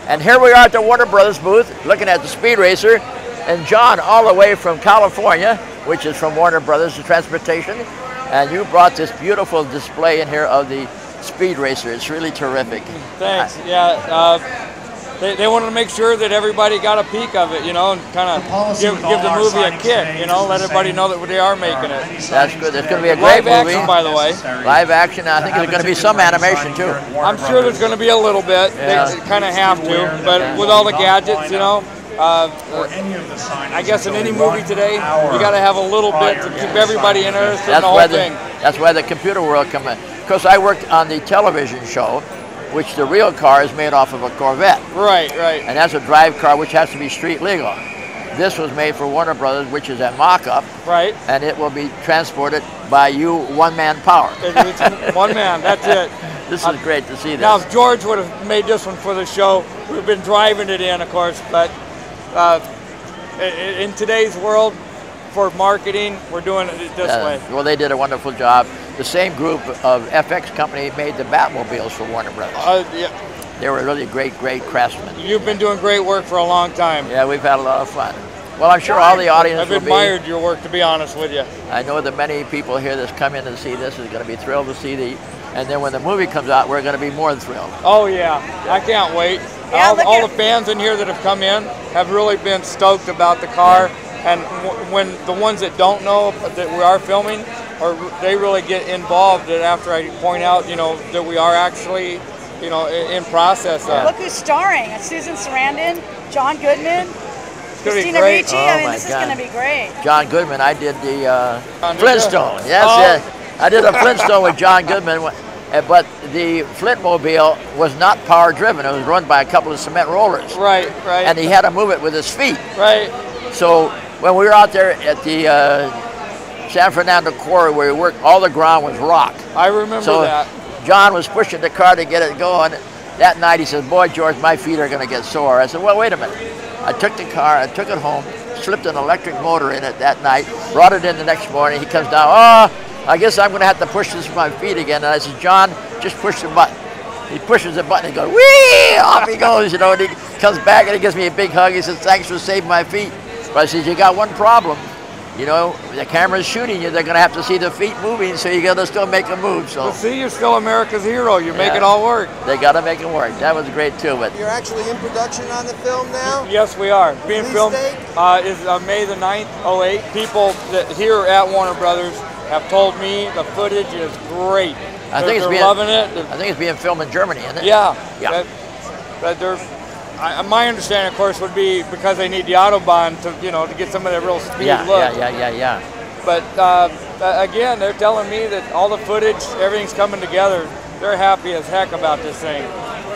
And here we are at the Warner Brothers booth, looking at the Speed Racer, and John, all the way from California, which is from Warner Brothers Transportation, and you brought this beautiful display in here of the Speed Racer. It's really terrific. Thanks. They wanted to make sure that everybody got a peek of it, you know, and kind of give the movie a kick, you know, let everybody know that they are making it. That's good. It's going to be a great movie. Live action, by the way. Live action. I think there's going to be some animation too. I'm sure there's going to be a little bit. Yeah. They kind of have to, but with all the gadgets, you know. I guess in any movie today, you got to have a little bit to keep everybody interested in the whole thing. That's why the computer world come in. Because I worked on the television show, which the real car is made off of a Corvette. Right. And that's a drive car which has to be street legal. This was made for Warner Brothers, which is a mock-up. Right. And it will be transported by you, one-man power. It's one man, that's it. This is great to see this. Now, if George would have made this one for the show, we've been driving it in, of course, but in today's world, for marketing, we're doing it this way. Well, they did a wonderful job. The same group of FX company made the Batmobiles for Warner Brothers. Yeah. They were really great craftsmen. You've been doing great work for a long time. Yeah, we've had a lot of fun. Well, I'm sure all the audience I've admired your work, to be honest with you. I know that many people here that's come in to see this is going to be thrilled to see and then when the movie comes out, we're going to be more than thrilled. Oh yeah, I can't wait. Yeah, all the fans in here that have come in have really been stoked about the car. Yeah. And when the ones that don't know that we are filming, they really get involved after I point out, you know, that we are actually, you know, in process. Look who's starring. It's Susan Sarandon, John Goodman, Christina Ricci. I mean, this is going to be great. John Goodman, I did the Flintstone. Yes. I did a Flintstone with John Goodman, but the Flintmobile was not power driven. It was run by a couple of cement rollers. Right. And he had to move it with his feet. Right. So when we were out there at the San Fernando Quarry where we worked, all the ground was rock. I remember that. John was pushing the car to get it going. That night he says, "Boy, George, my feet are going to get sore." I said, "Well, wait a minute." I took the car, I took it home, slipped an electric motor in it that night, brought it in the next morning. He comes down, "Oh, I guess I'm going to have to push this with my feet again." And I said, "John, just push the button." He pushes the button and goes, "Whee!" Off he goes, you know, and he comes back and he gives me a big hug. He says, "Thanks for saving my feet." But I said, "You got one problem. You know, the camera's shooting you. They're going to have to see the feet moving, so you got to still make a move." So, but see, you're still America's hero. You make it all work. They got to make it work. That was great too. But you're actually in production on the film now? Yes, we are. Being filmed is May the 9th, 08. People that here at Warner Brothers have told me the footage is great. They're loving it. I think it's being filmed in Germany, isn't it? Yeah. My understanding, of course, would be because they need the Autobahn to, you know, to get some of that real speed look. Yeah. But again, they're telling me that all the footage, everything's coming together. They're happy as heck about this thing.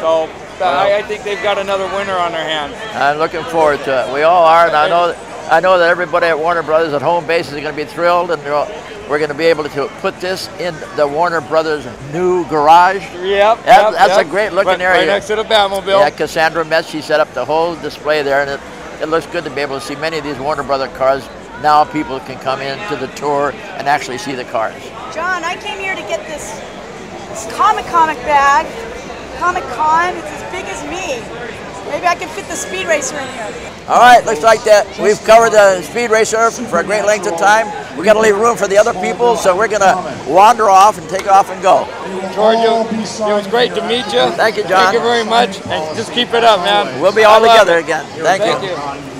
So I think they've got another winner on their hands. I'm looking forward to it. We all are, and I know that everybody at Warner Brothers at home base is going to be thrilled, and we're going to be able to put this in the Warner Brothers new garage. Yep. That's a great looking area. Right next to the Batmobile. Yeah, Cassandra Metz, she set up the whole display there, and it looks good to be able to see many of these Warner Brothers cars. Now people can come in to the tour and actually see the cars. John, I came here to get this comic bag. ComiCon, it's as big as me. Maybe I can fit the Speed Racer in here. All right, looks like that we've covered the Speed Racer for a great length of time. We got to leave room for the other people, so we're going to wander off and take off and go. George, it was great to meet you. Thank you, John. Thank you very much, and just keep it up, man. We'll be all together again. Thank you.